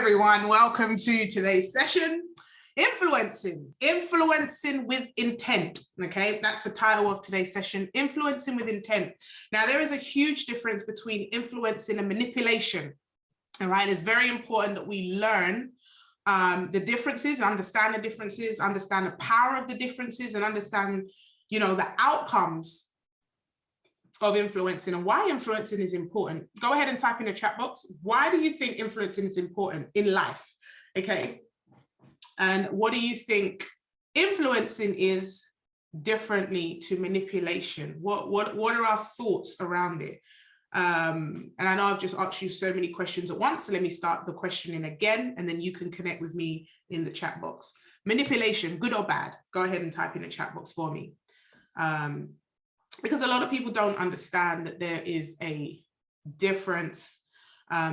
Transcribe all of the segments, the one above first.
everyone, welcome to today's session, Influencing with Intent. Okay, that's the title of today's session, Influencing with Intent. Now, there is a huge difference between influencing and manipulation. All right, it's very important that we learn the differences, understand the differences, understand the power of the differences, and understand, the outcomes of influencing and why influencing is important. Go ahead and type in the chat box. Why do you think influencing is important in life? Okay. And what do you think influencing is differently to manipulation? What are our thoughts around it? And I know I've just asked you so many questions at once. So let me start the questioning again, and then you can connect with me in the chat box. Manipulation, good or bad? Go ahead and type in the chat box for me. Because a lot of people don't understand that there is a difference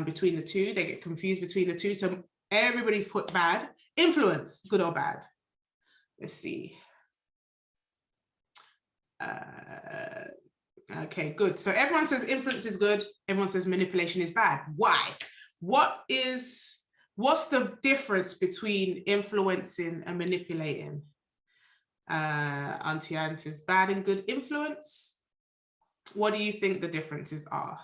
between the two. They get confused between the two. So everybody's put bad. Influence, good or bad? Let's see. Okay, good. So everyone says influence is good. Everyone says manipulation is bad. Why? What's the difference between influencing and manipulating? Auntie Anne says bad and good influence. What do you think the differences are?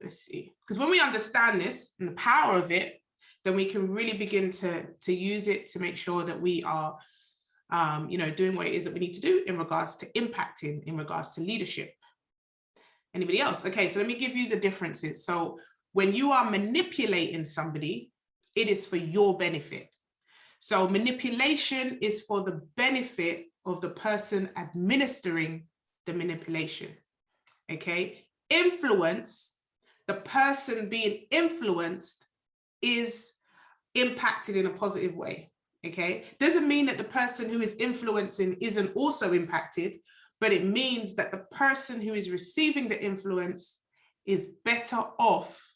Let's see. Because when we understand this and the power of it, then we can really begin to use it to make sure that we are, doing what it is that we need to do in regards to impacting, in regards to leadership. Anybody else? Okay, so let me give you the differences. So when you are manipulating somebody, it is for your benefit. So manipulation is for the benefit of the person administering the manipulation, okay? Influence, the person being influenced is impacted in a positive way, okay? Doesn't mean that the person who is influencing isn't also impacted, but it means that the person who is receiving the influence is better off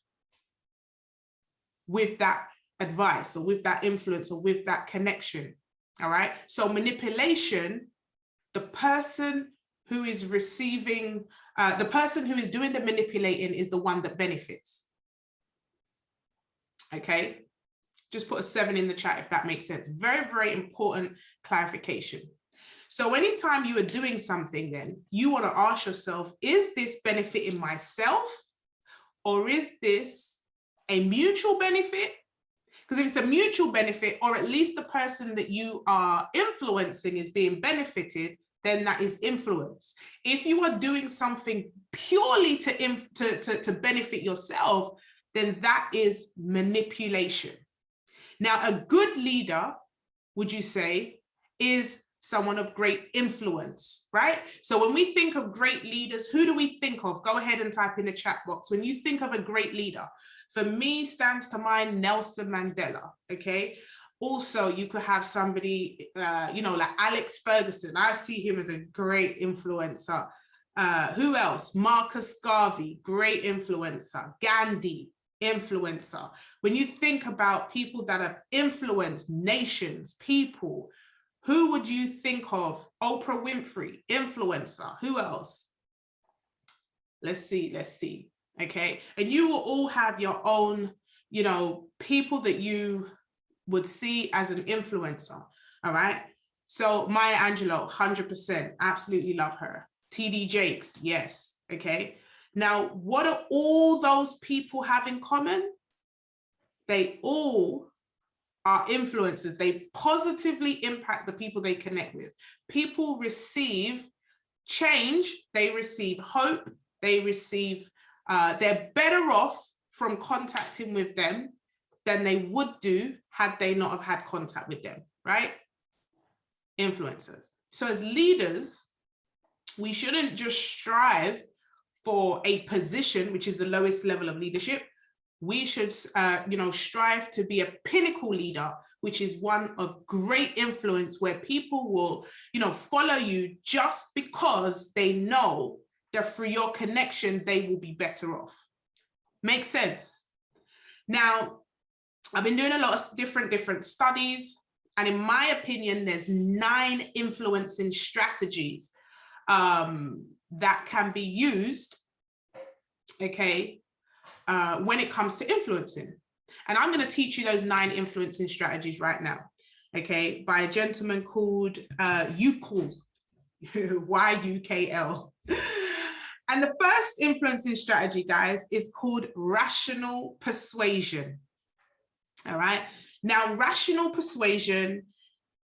with that advice or with that influence or with that connection. All right. So manipulation, the person who is receiving, the person who is doing the manipulating is the one that benefits. Okay. Just put a 7 in the chat if that makes sense. Very, very important clarification. So anytime you are doing something, then you want to ask yourself, is this benefiting myself or is this a mutual benefit? Because if it's a mutual benefit, or at least the person that you are influencing is being benefited, then that is influence. If you are doing something purely to benefit yourself, then that is manipulation. Now, a good leader, would you say, is someone of great influence, right? So when we think of great leaders, who do we think of? Go ahead and type in the chat box. When you think of a great leader, for me, stands to mind Nelson Mandela, okay? Also, you could have somebody, like Alex Ferguson. I see him as a great influencer. Who else? Marcus Garvey, great influencer. Gandhi, influencer. When you think about people that have influenced nations, people, who would you think of? Oprah Winfrey, influencer. Who else? Let's see. Okay, and you will all have your own, people that you would see as an influencer. All right. So Maya Angelou, 100%, absolutely love her. TD Jakes, yes. Okay. Now, what do all those people have in common? They all are influencers. They positively impact the people they connect with. People receive change. They receive hope. They receive they're better off from contacting with them than they would do had they not have had contact with them, right? Influencers. So as leaders, we shouldn't just strive for a position, which is the lowest level of leadership. We should, strive to be a pinnacle leader, which is one of great influence where people will, follow you just because they know that through your connection, they will be better off. Makes sense? Now, I've been doing a lot of different studies, and in my opinion, there's 9 influencing strategies that can be used, okay, when it comes to influencing. And I'm going to teach you those 9 influencing strategies right now, okay, by a gentleman called Yukl, Y-U-K-L. And the first influencing strategy, guys, is called rational persuasion. All right. Now, rational persuasion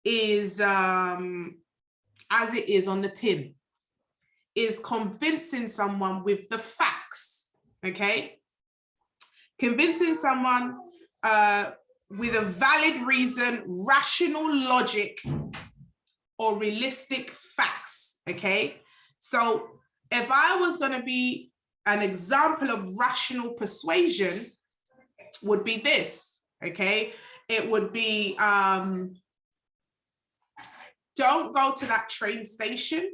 is, as it is on the tin, is convincing someone with the facts, okay? Convincing someone with a valid reason, rational logic, or realistic facts, okay? So if I was going to be an example of rational persuasion, would be this, okay? It would be, don't go to that train station.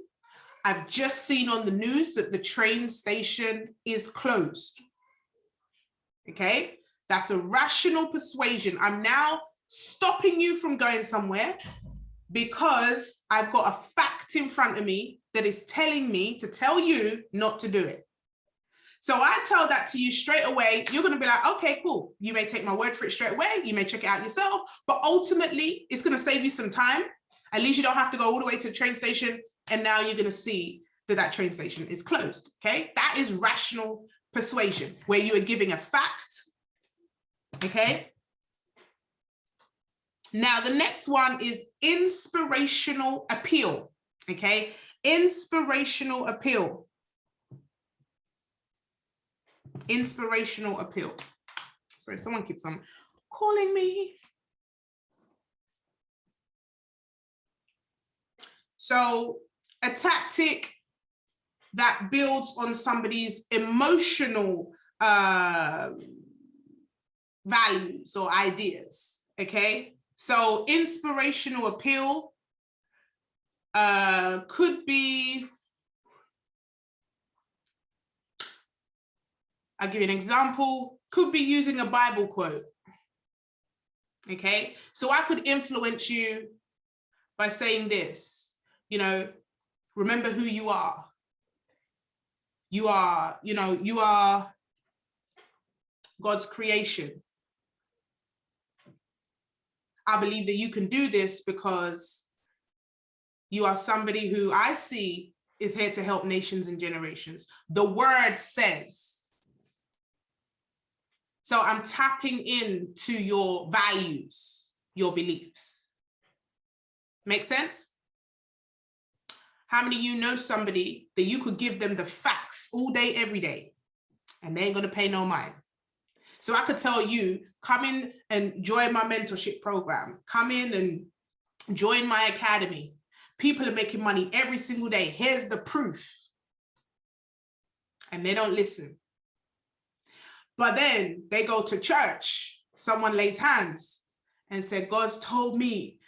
I've just seen on the news that the train station is closed. Okay, that's a rational persuasion. I'm now stopping you from going somewhere because I've got a fact in front of me that is telling me to tell you not to do it. So I tell that to you straight away, you're going to be like, okay, cool. You may take my word for it straight away. You may check it out yourself, but ultimately it's going to save you some time. At least you don't have to go all the way to the train station. And now you're going to see that that train station is closed. Okay. That is rational persuasion, where you are giving a fact. Okay. Now, the next one is inspirational appeal. Okay. Inspirational appeal. Inspirational appeal. Sorry, someone keeps on calling me. So a tactic that builds on somebody's emotional values or ideas, okay? So inspirational appeal could be, I'll give you an example, could be using a Bible quote, okay? So I could influence you by saying this, you know, remember who you are. You are, you know, you are God's creation. I believe that you can do this because you are somebody who I see is here to help nations and generations. The word says. So I'm tapping into your values, your beliefs. Make sense? How many of you know somebody that you could give them the facts all day, every day, and they ain't gonna pay no mind? So I could tell you, come in and join my mentorship program. Come in and join my academy. People are making money every single day. Here's the proof. And they don't listen. But then they go to church. Someone lays hands and said, God's told me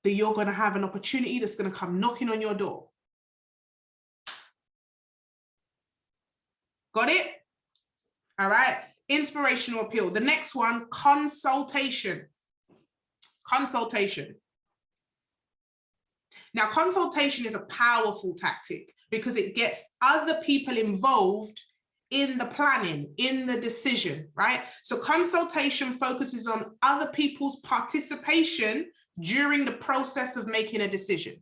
that you're going to have an opportunity that's going to come knocking on your door. Got it? All right. Inspirational appeal. The next one, consultation. Consultation. Now, consultation is a powerful tactic because it gets other people involved in the planning, in the decision, right? So consultation focuses on other people's participation during the process of making a decision.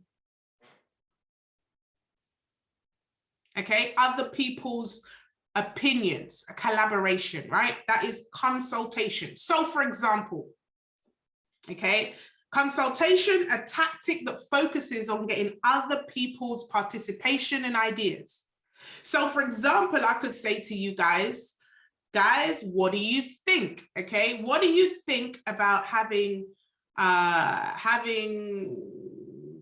Okay, other people's opinions, a collaboration, right? That is consultation. So for example, okay, consultation, a tactic that focuses on getting other people's participation and ideas. So for example, I could say to you guys, what do you think? Okay, what do you think about having, I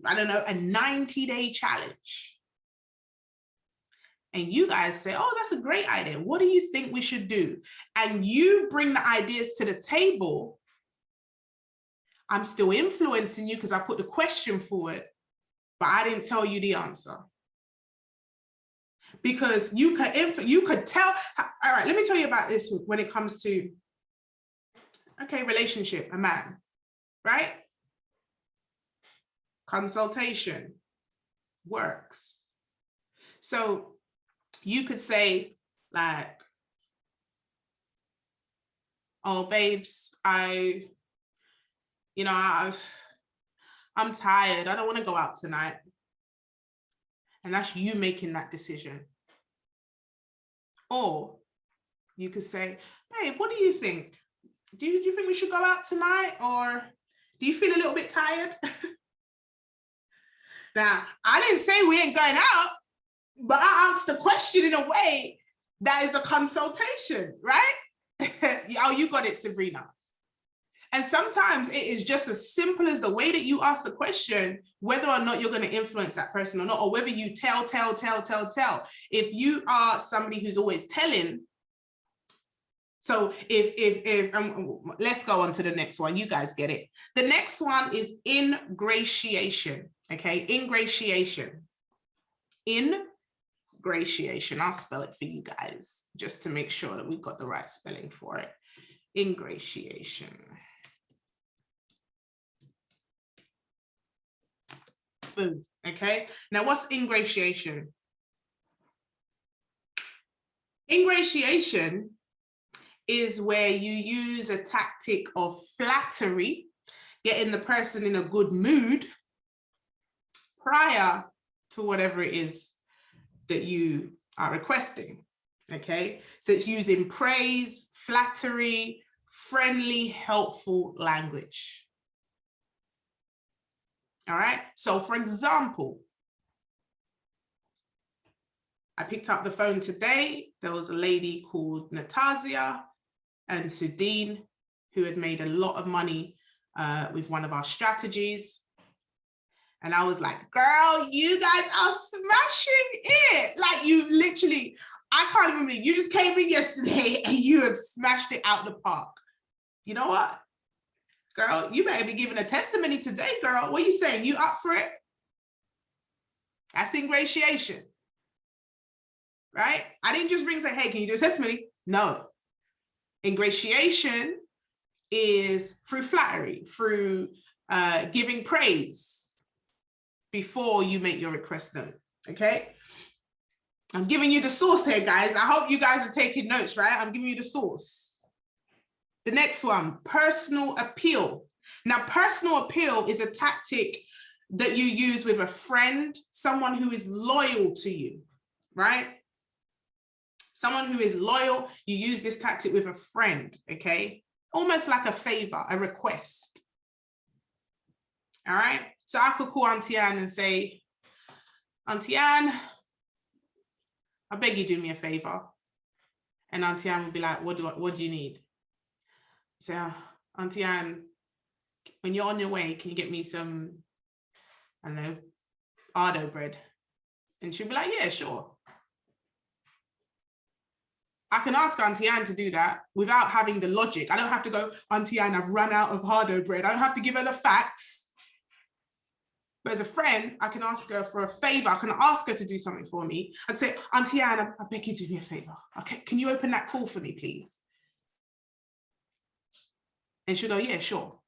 don't know, a 90-day challenge? And you guys say, oh, that's a great idea. What do you think we should do? And you bring the ideas to the table. I'm still influencing you because I put the question forward, but I didn't tell you the answer. Because you could tell, all right, let me tell you about this when it comes to, okay, relationship, a man, right? Consultation works. So you could say like, oh, babes, I'm tired. I don't want to go out tonight. And that's you making that decision. Or you could say, babe, what do you think? Do you think we should go out tonight? Or do you feel a little bit tired? Now, I didn't say we ain't going out, but I asked the question in a way that is a consultation, right? Oh, you got it, Sabrina. And sometimes it is just as simple as the way that you ask the question, whether or not you're going to influence that person or not, or whether you tell. If you are somebody who's always telling, so if let's go on to the next one. You guys get it. The next one is ingratiation. Okay, ingratiation. Ingratiation. I'll spell it for you guys just to make sure that we've got the right spelling for it. Ingratiation. Boom. Okay. Now, what's ingratiation? Ingratiation is where you use a tactic of flattery, getting the person in a good mood prior to whatever it is that you are requesting. Okay. So it's using praise, flattery, friendly, helpful language. All right. So for example, I picked up the phone today. There was a lady called Natasha and Sudeen who had made a lot of money with one of our strategies. And I was like, girl, you guys are smashing it. Like, you literally, I can't even believe you just came in yesterday and you have smashed it out the park. You know what? Girl, you better be giving a testimony today, girl. What are you saying? You up for it? That's ingratiation, right? I didn't just ring and say, hey, can you do a testimony? No. Ingratiation is through flattery, through giving praise before you make your request known, okay? I'm giving you the source here, guys. I hope you guys are taking notes, right? I'm giving you the source. The next one, personal appeal. Now, personal appeal is a tactic that you use with a friend, someone who is loyal to you, right? Someone who is loyal, you use this tactic with a friend, okay? Almost like a favor, a request. All right? So I could call Auntie Anne and say, Auntie Anne, I beg you do me a favor. And Auntie Anne would be like, what do you need? So Auntie Anne, when you're on your way, can you get me some, I don't know, Ardo bread? And she'll be like, yeah, sure. I can ask Auntie Anne to do that without having the logic. I don't have to go, Auntie Anne, I've run out of Hardo bread. I don't have to give her the facts. But as a friend, I can ask her for a favor. I can ask her to do something for me. I'd say, Auntie Anne, I beg you to do me a favor. Okay, can you open that call for me, please? And she'll go, yeah, sure.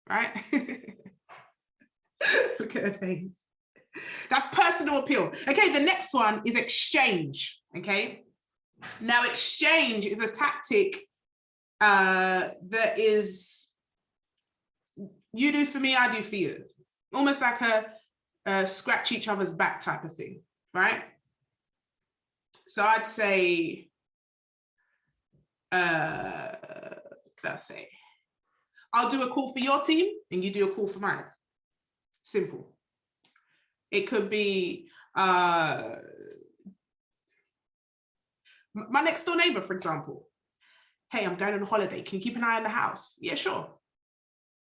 Right? Look at her face. That's personal appeal. Okay, the next one is exchange. Okay. Now, exchange is a tactic that is, you do for me, I do for you. Almost like a scratch each other's back type of thing, right? So I'd say, I'll do a call for your team and you do a call for mine. Simple. It could be my next door neighbor, for example. Hey, I'm going on holiday. Can you keep an eye on the house? Yeah, sure.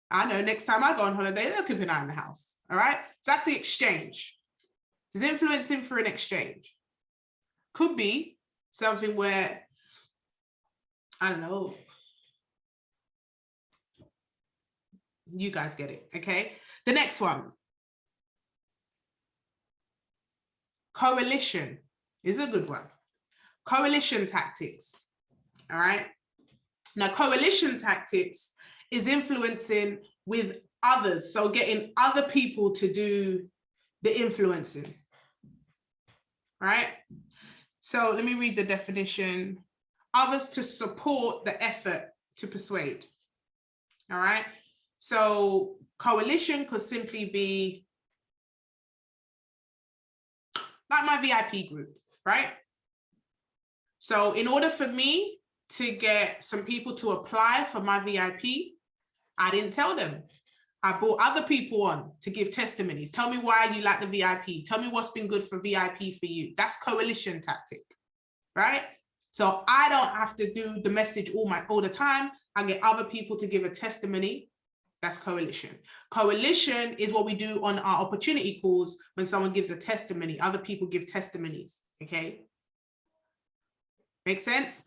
I know next time I go on holiday, they'll keep an eye on the house. All right. So that's the exchange. It's influencing for an exchange. Could be something where, I don't know. You guys get it. Okay. The next one. Coalition is a good one. Coalition tactics. All right. Now, coalition tactics is influencing with others. So getting other people to do the influencing. Right. So let me read the definition others to support the effort to persuade. All right. So coalition could simply be like my VIP group, right? So in order for me to get some people to apply for my VIP, I didn't tell them. I brought other people on to give testimonies. Tell me why you like the VIP. Tell me what's been good for VIP for you. That's coalition tactic, right? So I don't have to do the message all the time. I get other people to give a testimony. That's coalition. Coalition is what we do on our opportunity calls when someone gives a testimony. Other people give testimonies, okay? Make sense?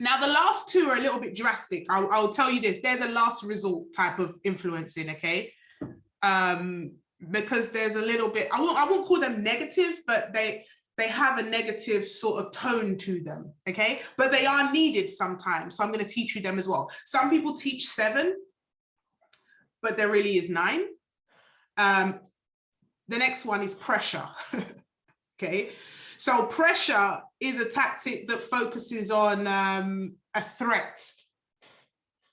Now, the last two are a little bit drastic. I'll tell you this. They're the last resort type of influencing, okay? Because there's a little bit, I won't call them negative, but they have a negative sort of tone to them, okay? But they are needed sometimes. So I'm going to teach you them as well. Some people teach 7, but there really is 9. The next one is pressure, okay? So pressure is a tactic that focuses on a threat,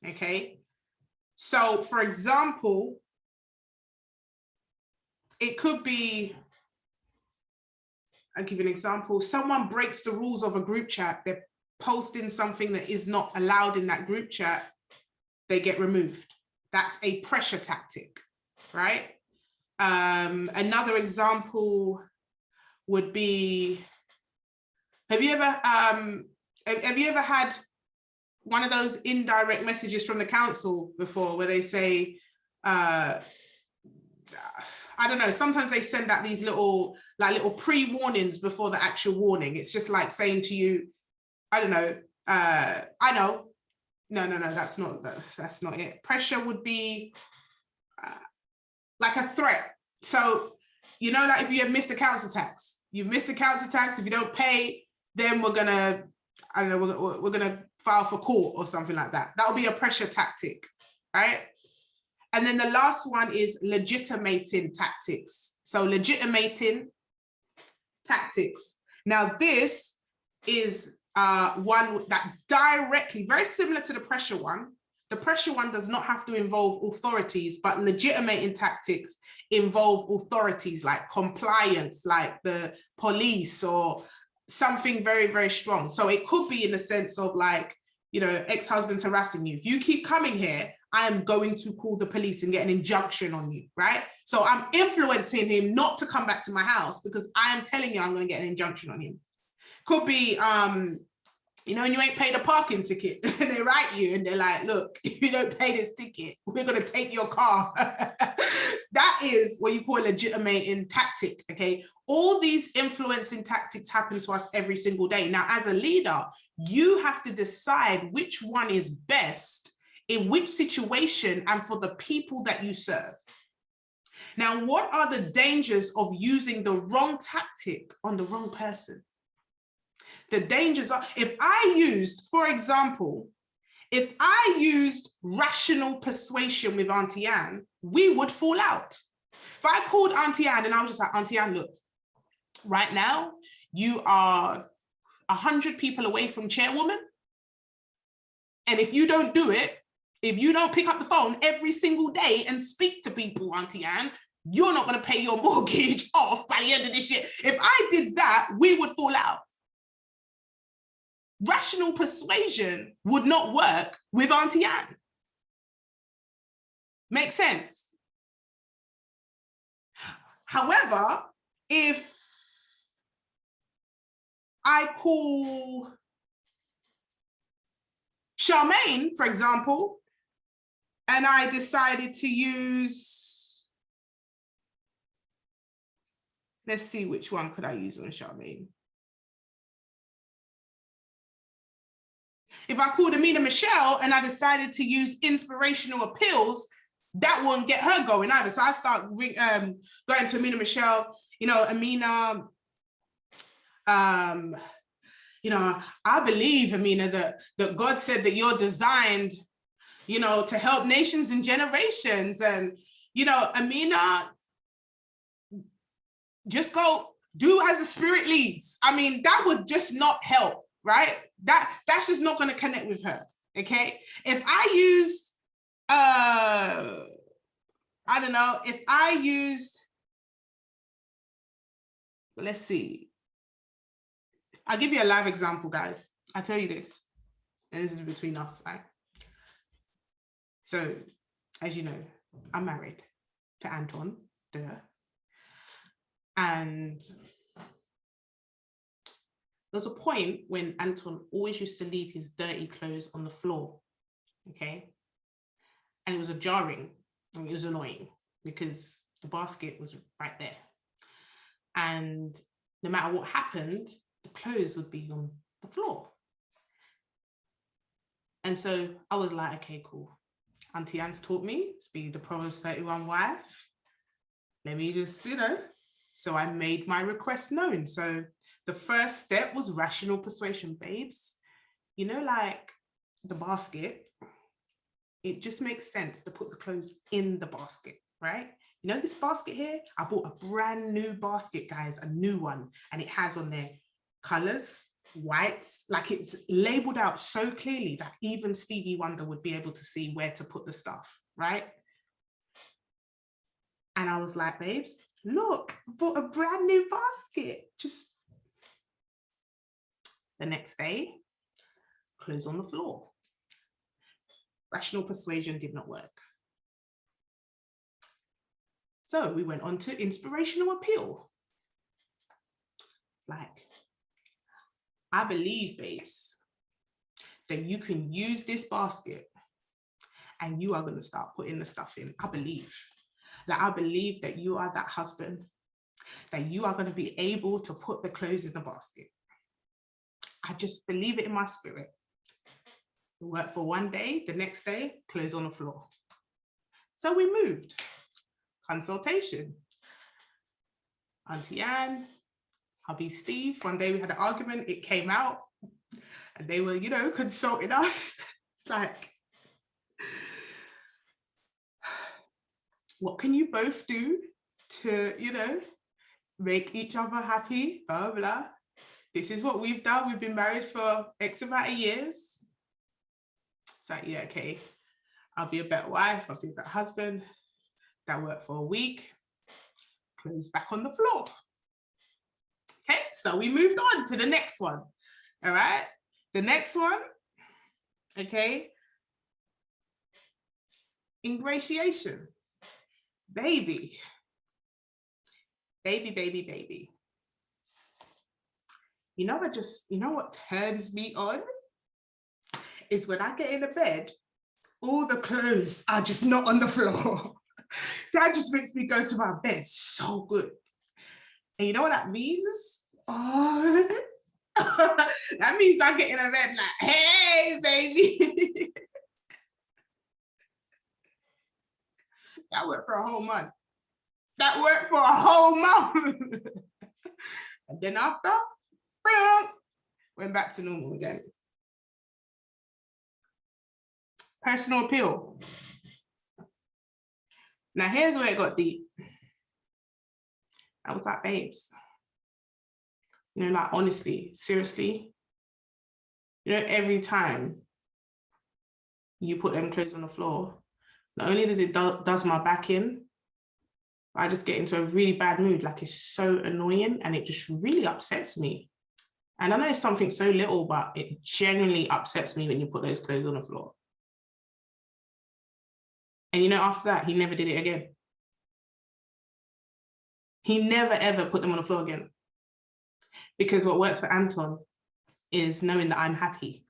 okay? So for example, it could be, I'll give you an example. Someone breaks the rules of a group chat. They're posting something that is not allowed in that group chat. They get removed. That's a pressure tactic, right? Another example would be, have you ever had one of those indirect messages from the council before where they say, I don't know, sometimes they send out these little pre-warnings before the actual warning. It's just like saying to you, I don't know, I know. No, that's not it. Pressure would be like a threat. So, you know, like if you have missed the council tax, you've missed the council tax, if you don't pay, then we're gonna, I don't know, we're gonna file for court or something like that. That'll be a pressure tactic, right? And then the last one is legitimating tactics. So legitimating tactics. Now this is one that directly, very similar to the pressure one. The pressure one does not have to involve authorities, but legitimating tactics involve authorities like compliance, like the police or something very, very strong. So it could be in the sense of like, you know, ex-husband's harassing you. If you keep coming here, I am going to call the police and get an injunction on you, right? So I'm influencing him not to come back to my house because I am telling you I'm going to get an injunction on him. Could be, you know, when you ain't paid a parking ticket and they write you and they're like, look, if you don't pay this ticket, we're going to take your car. That is what you call a legitimating tactic, okay? All these influencing tactics happen to us every single day. Now, as a leader, you have to decide which one is best in which situation and for the people that you serve. Now, what are the dangers of using the wrong tactic on the wrong person? The dangers are, if I used, for example, if I used rational persuasion with Auntie Anne, we would fall out. If I called Auntie Anne and I was just like, Auntie Anne, look, right now, you are 100 people away from chairwoman. And if you don't do it, if you don't pick up the phone every single day and speak to people, Auntie Anne, you're not going to pay your mortgage off by the end of this year. If I did that, we would fall out. Rational persuasion would not work with Auntie Anne. Make sense? However, if I call Charmaine, for example, and I decided to use, let's see, which one could I use on Charmaine? If I called Amina Michelle and I decided to use inspirational appeals, that won't get her going either. So I start going to Amina Michelle, you know, Amina, you know, I believe, Amina, that God said that you're designed, you know, to help nations and generations. And, you know, Amina, just go do as the Spirit leads. I mean, that would just not help. right? That's just not going to connect with her. Okay. If I used, I don't know, if I used, let's see, I'll give you a live example, guys. I tell you this, and this is between us, right? So, as you know, I'm married to Anton, and there's a point when Anton always used to leave his dirty clothes on the floor, okay? And it was jarring, and it was annoying because the basket was right there. And no matter what happened, the clothes would be on the floor. And so I was like, okay, cool. Auntie Anne's taught me to be the Proverbs 31 wife. Let me just, so I made my request known. So the first step was rational persuasion, babes. Like the basket, it just makes sense to put the clothes in the basket, right? This basket here, I bought a brand new basket, guys, a new one. And it has on there colors, whites, like it's labeled out so clearly that even Stevie Wonder would be able to see where to put the stuff, right? And I was like, babes, look, I bought a brand new basket. Just the next day, clothes on the floor. Rational persuasion did not work. So we went on to inspirational appeal. It's like, I believe, babes, that you can use this basket and you are going to start putting the stuff in. I believe that you are that husband, that you are going to be able to put the clothes in the basket. I just believe it in my spirit. It worked for one day, the next day, clothes on the floor. So we moved. Consultation. Auntie Anne, hubby Steve, one day we had an argument, it came out, and they were, consulting us. It's like, what can you both do to, make each other happy, blah, blah. This is what we've done. We've been married for X amount of years. It's like, yeah, okay, I'll be a better wife, I'll be a better husband. That worked for a week. Clothes back on the floor. Okay, so we moved on to the next one. All right, the next one, okay, ingratiation. Baby. What turns me on is when I get in the bed, all the clothes are just not on the floor. That just makes me go to my bed so good. And you know what that means? Oh, that means I get in the bed like, hey, baby. That worked for a whole month. And then after, went back to normal again. Personal appeal. Now here's where it got deep. I was like, babes, like honestly, seriously, every time you put them clothes on the floor, not only does it does my back in, I just get into a really bad mood. Like it's so annoying and it just really upsets me. And I know it's something so little, but it genuinely upsets me when you put those clothes on the floor. And after that, he never did it again. He never, ever put them on the floor again. Because what works for Anton is knowing that I'm happy.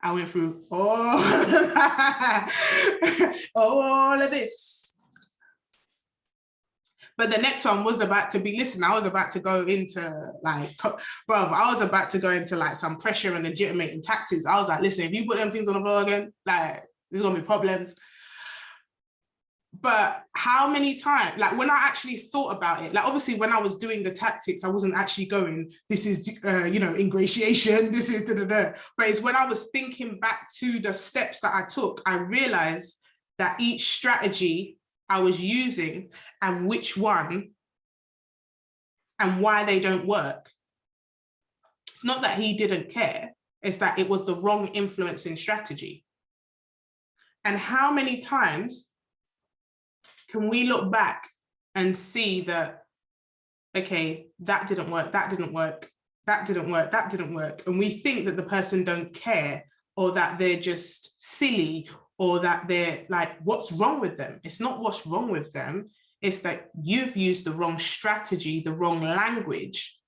I went through all of this. But the next one was about to be, listen, I was about to go into like, some pressure and legitimating tactics. I was like, listen, if you put them things on the floor again, like, there's gonna be problems. But how many times, like when I actually thought about it, like obviously when I was doing the tactics, I wasn't actually going, this is, ingratiation, this is da-da-da. But it's when I was thinking back to the steps that I took, I realized that each strategy I was using and which one and why they don't work. It's not that he didn't care, it's that it was the wrong influencing strategy. And how many times can we look back and see that, okay, that didn't work, that didn't work, that didn't work, that didn't work. And we think that the person don't care, or that they're just silly, or that they're like, what's wrong with them? It's not what's wrong with them. It's that you've used the wrong strategy, the wrong language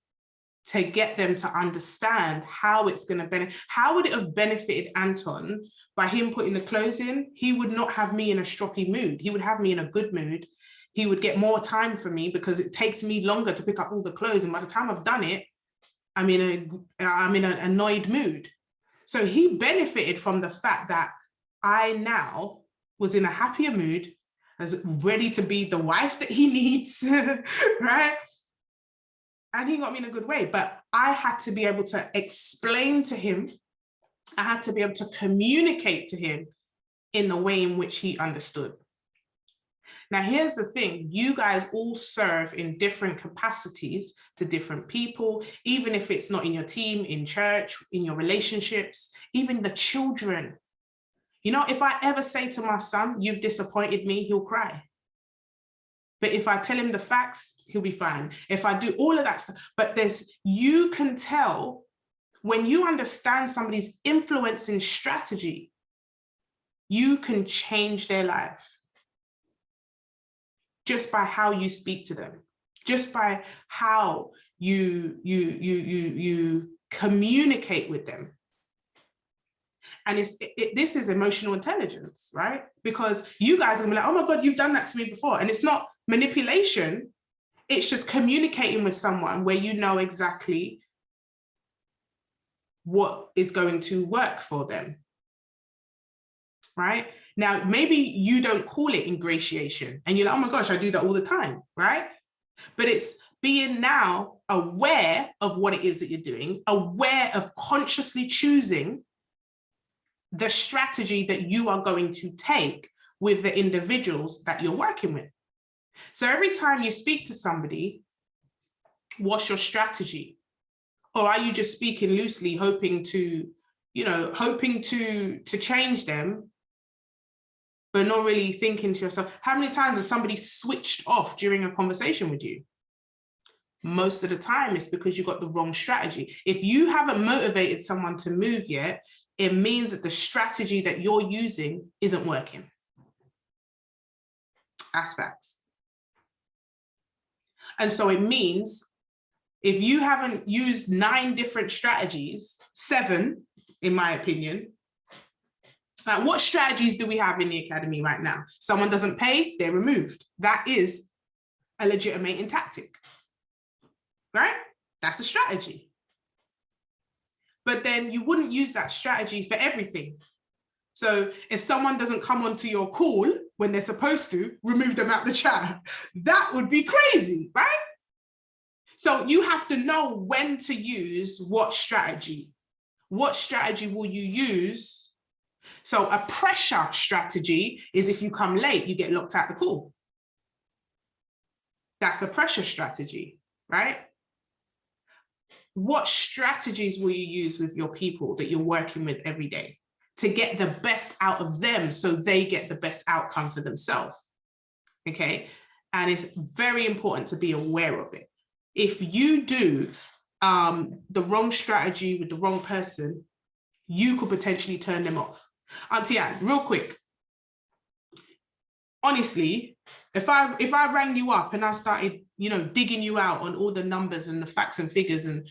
to get them to understand how it's going to benefit. How would it have benefited Anton by him putting the clothes in? He would not have me in a stroppy mood. He would have me in a good mood. He would get more time for me because it takes me longer to pick up all the clothes. And by the time I've done it, I'm in an annoyed mood. So he benefited from the fact that I now was in a happier mood, as ready to be the wife that he needs, right? And he got me in a good way, but I had to be able to explain to him, I had to be able to communicate to him in the way in which he understood. Now, here's the thing, you guys all serve in different capacities to different people, even if it's not in your team, in church, in your relationships, even the children. You know, if I ever say to my son, you've disappointed me, he'll cry. But if I tell him the facts, he'll be fine. If I do all of that stuff, but you can tell when you understand somebody's influencing strategy, you can change their life just by how you speak to them, just by how you communicate with them. And this is emotional intelligence, right? Because you guys are gonna be like, oh my God, you've done that to me before. And it's not manipulation, it's just communicating with someone where you know exactly what is going to work for them, right? Now, maybe you don't call it ingratiation and you're like, oh my gosh, I do that all the time, right? But it's being now aware of what it is that you're doing, aware of consciously choosing the strategy that you are going to take with the individuals that you're working with. So every time you speak to somebody, what's your strategy? Or are you just speaking loosely, hoping to change them, but not really thinking to yourself? How many times has somebody switched off during a conversation with you? Most of the time it's because you got the wrong strategy. If you haven't motivated someone to move yet, it means that the strategy that you're using isn't working. That's facts. And so it means if you haven't used 9 different strategies, 7, in my opinion, what strategies do we have in the academy right now? Someone doesn't pay, they're removed. That is a legitimating tactic, right? That's a strategy. But then you wouldn't use that strategy for everything. So if someone doesn't come onto your call when they're supposed to, remove them out the chat. That would be crazy, right? So you have to know when to use what strategy. What strategy will you use? So a pressure strategy is if you come late, you get locked out the call. That's a pressure strategy, right? What strategies will you use with your people that you're working with every day to get the best out of them so they get the best outcome for themselves? Okay. And it's very important to be aware of it. If you do the wrong strategy with the wrong person, you could potentially turn them off. Auntie Anne, real quick. Honestly, if I rang you up and I started, digging you out on all the numbers and the facts and figures and,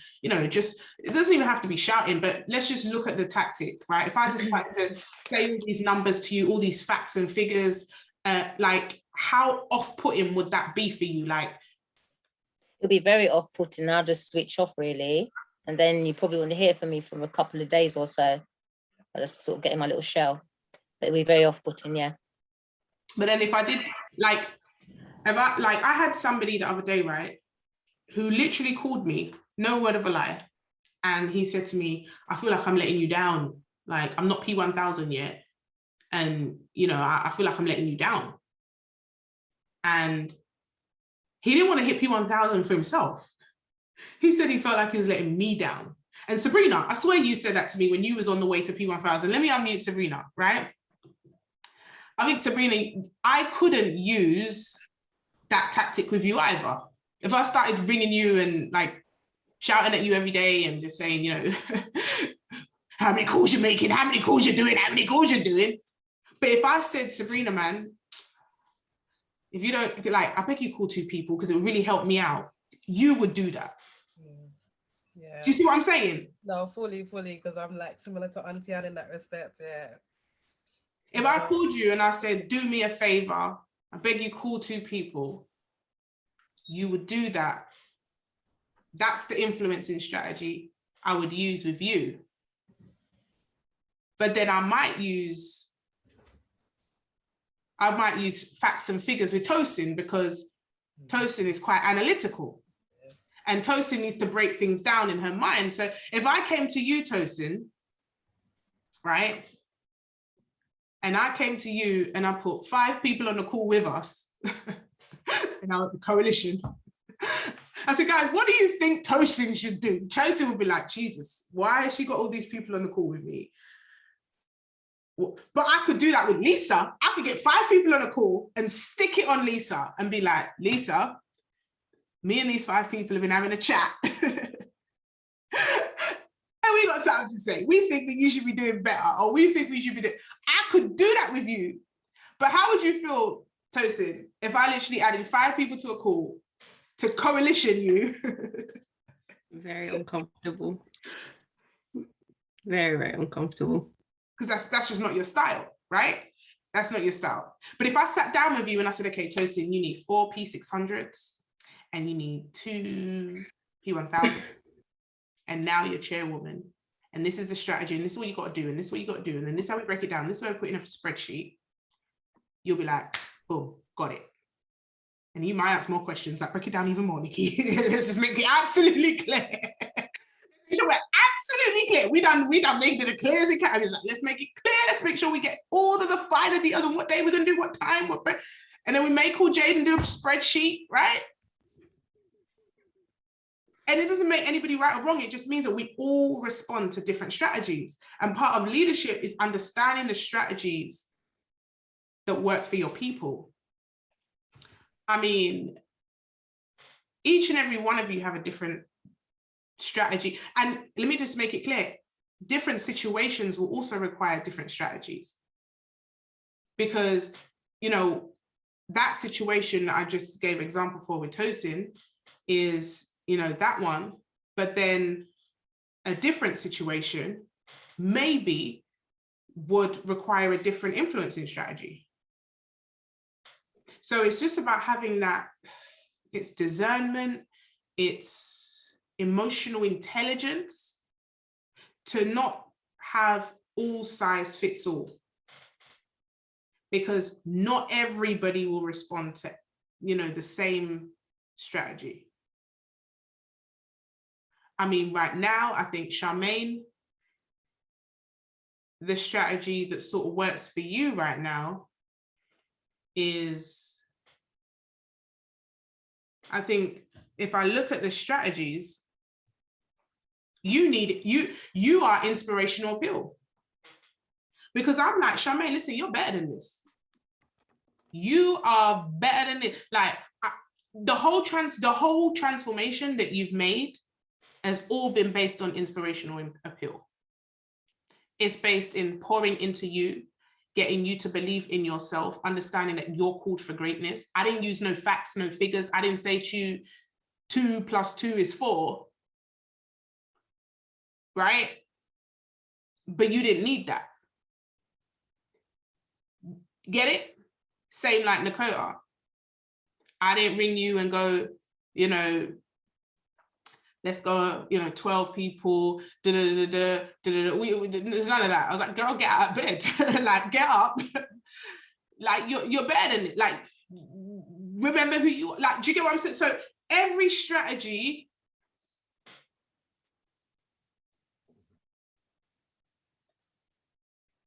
just, it doesn't even have to be shouting, but let's just look at the tactic, right? If I just like to say all these numbers to you, all these facts and figures, like how off-putting would that be for you? Like, it'll be very off-putting. I'll just switch off really. And then you probably won't hear from me for a couple of days or so. I just sort of get in my little shell. But it'll be very off-putting, yeah. But then if I did, I had somebody the other day, right, who literally called me, no word of a lie. And he said to me, I feel like I'm letting you down. Like, I'm not P1000 yet. And, I feel like I'm letting you down. And he didn't want to hit P1000 for himself. He said he felt like he was letting me down. And Sabrina, I swear you said that to me when you was on the way to P1000. Let me unmute Sabrina, right? I think, Sabrina, I couldn't use that tactic with you either. If I started ringing you and like shouting at you every day and just saying, you know, how many calls you're making, how many calls you're doing, how many calls you're doing. But if I said, Sabrina, man, if you don't, like, I beg you call 2 people because it would really help me out, you would do that. Yeah. Do you see what I'm saying? No, fully, because I'm like similar to Auntie Anne in that respect. Yeah. If I called you and I said, do me a favor, I beg you call 2 people, you would do that. That's the influencing strategy I would use with you. But then I might use facts and figures with Tosin, because Tosin is quite analytical. And Tosin needs to break things down in her mind. So if I came to you, Tosin, right? And I came to you and I put 5 people on the call with us in our coalition. I said, guys, what do you think Tosin should do? Tosin would be like, Jesus, why has she got all these people on the call with me? But I could do that with Lisa. I could get 5 people on a call and stick it on Lisa and be like, Lisa, me and these 5 people have been having a chat. And we got something to say. We think that you should be doing better, or we think we should be doing. I could do that with you. But how would you feel, Tosin, if I literally added 5 people to a call to coalition you? Very uncomfortable. Very, very uncomfortable. Because that's just not your style, right? That's not your style. But if I sat down with you and I said, okay, Tosin, you need 4 P600s and you need 2 P1000. And now you're chairwoman. And this is the strategy. And this is what you got to do. And this is what you got to do. And then this is how we break it down. This is how we put in a spreadsheet. You'll be like, boom, got it. And you might ask more questions, like break it down even more, Nikki. Let's just make it absolutely clear. Make sure we're absolutely clear. We done made it as clear as it can. I was like, let's make it clear. Let's make sure we get all of the finer details on what day we're gonna do, what time, and then we may call Jade and do a spreadsheet, right? And it doesn't make anybody right or wrong. It just means that we all respond to different strategies. And part of leadership is understanding the strategies that work for your people. I mean, each and every one of you have a different strategy. And let me just make it clear, different situations will also require different strategies. Because, you know, that situation that I just gave example for with Tosin is, you know, that one, but then a different situation maybe would require a different influencing strategy. So it's just about having that, it's discernment, it's emotional intelligence to not have all size fits all, because not everybody will respond to, you know, the same strategy. I mean, right now, I think, Charmaine, the strategy that sort of works for you right now is, I think if I look at the strategies, you are inspirational appeal. Because I'm like, Charmaine, listen, you're better than this. You are better than this. Like the whole transformation that you've made has all been based on inspirational appeal. It's based in pouring into you, getting you to believe in yourself, understanding that you're called for greatness. I didn't use no facts, no figures. I didn't say to you 2 + 2 is 4, right? But you didn't need that. Get it? Same like Nakota. I didn't ring you and go, you know, let's go, you know, 12 people, there's none of that. I was like, girl, get out of bed. Like, get up. Like, you're better than it. Like, remember who you are. Like, do you get what I'm saying? So every strategy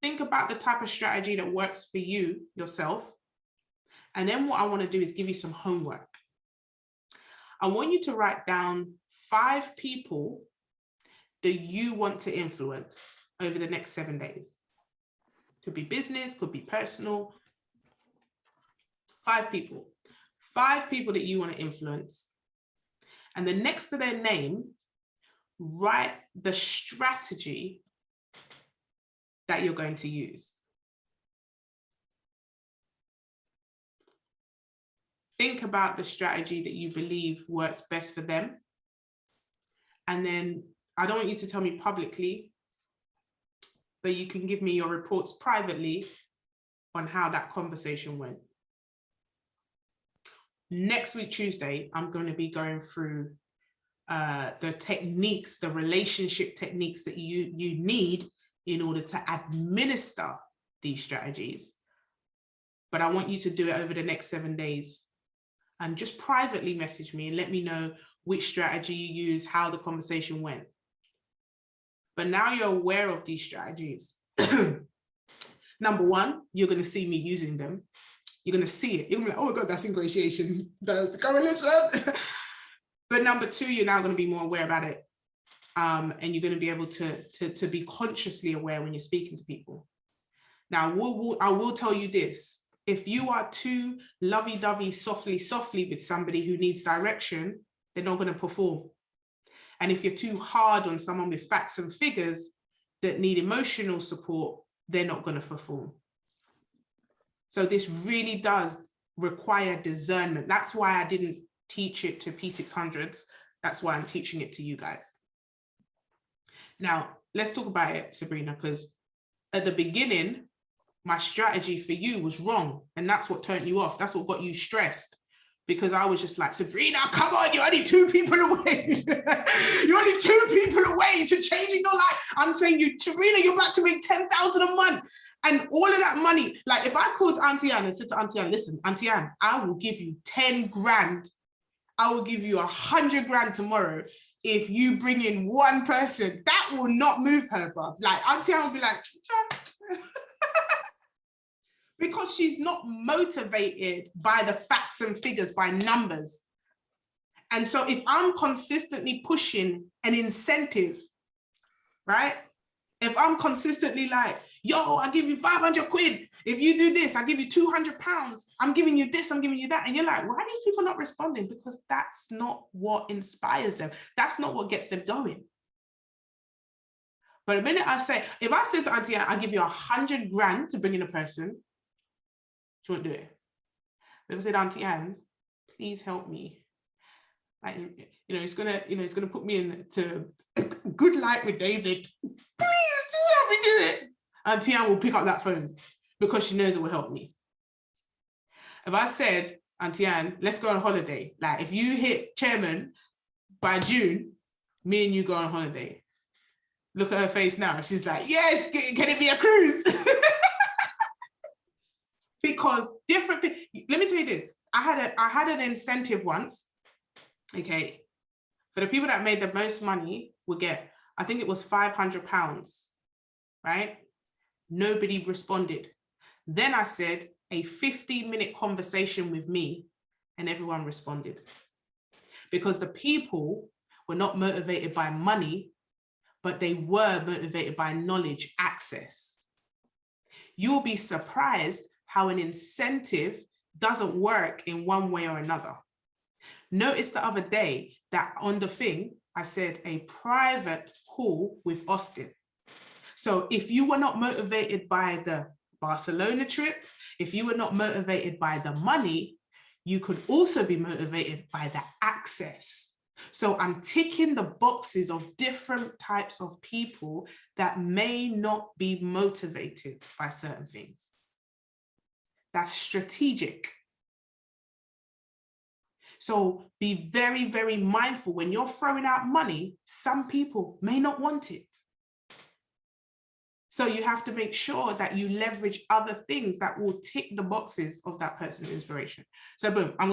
think about the type of strategy that works for you, yourself. And then what I want to do is give you some homework. I want you to write down 5 people do you want to influence over the next 7 days? Could be business, could be personal. 5 people. 5 people that you want to influence. And then next to their name, write the strategy that you're going to use. Think about the strategy that you believe works best for them. And then I don't want you to tell me publicly, but you can give me your reports privately on how that conversation went. Next week, Tuesday, I'm going to be going through the techniques, the relationship techniques that you need in order to administer these strategies. But I want you to do it over the next 7 days. And just privately message me and let me know which strategy you use, how the conversation went. But now you're aware of these strategies. Number one, you're going to see me using them. You're going to see it. You're going to be like, oh my God, that's ingratiation. That's correlation. But number two, you're now going to be more aware about it. And you're going to be able to be consciously aware when you're speaking to people. Now, I will tell you this. If you are too lovey-dovey, softly with somebody who needs direction, they're not going to perform. And if you're too hard on someone with facts and figures that need emotional support, they're not going to perform. So this really does require discernment. That's why I didn't teach it to P600s. That's why I'm teaching it to you guys. Now, let's talk about it, Sabrina, because at the beginning, my strategy for you was wrong. And that's what turned you off. That's what got you stressed. Because I was just like, Sabrina, come on, you're only 2 people away. You're only 2 people away to changing your life. I'm saying you, Sabrina, you're about to make 10,000 a month. And all of that money, like if I called Auntie Anne and said to Auntie Anne, listen, Auntie Anne, I will give you 10 grand. I will give you 100 grand tomorrow if you bring in 1 person. That will not move her, bruv. Like Auntie Anne will be like, because she's not motivated by the facts and figures, by numbers. And so if I'm consistently pushing an incentive, right? If I'm consistently like, yo, I give you 500 quid. If you do this, I give you 200 pounds. I'm giving you this, I'm giving you that. And you're like, why are these people not responding? Because that's not what inspires them. That's not what gets them going. But the minute I say, if I say to Auntie Anne, I give you 100 grand to bring in a person, she won't do it. But if I said, Auntie Anne, please help me. Like, it's gonna put me into good light with David. Please just help me do it. Auntie Anne will pick up that phone because she knows it will help me. If I said, Auntie Anne, let's go on holiday. Like if you hit chairman by June, me and you go on holiday. Look at her face now. She's like, yes, can it be a cruise? Because different, let me tell you this. I had an incentive once, okay, for the people that made the most money would get, I think it was £500, right? Nobody responded. Then I said a 15-minute conversation with me and everyone responded. Because the people were not motivated by money, but they were motivated by knowledge, access. You'll be surprised how an incentive doesn't work in one way or another. Notice the other day that on the thing, I said a private call with Austin. So if you were not motivated by the Barcelona trip, if you were not motivated by the money, you could also be motivated by the access. So I'm ticking the boxes of different types of people that may not be motivated by certain things. That's strategic. So be very, very mindful when you're throwing out money, some people may not want it. So you have to make sure that you leverage other things that will tick the boxes of that person's inspiration. So boom, I'm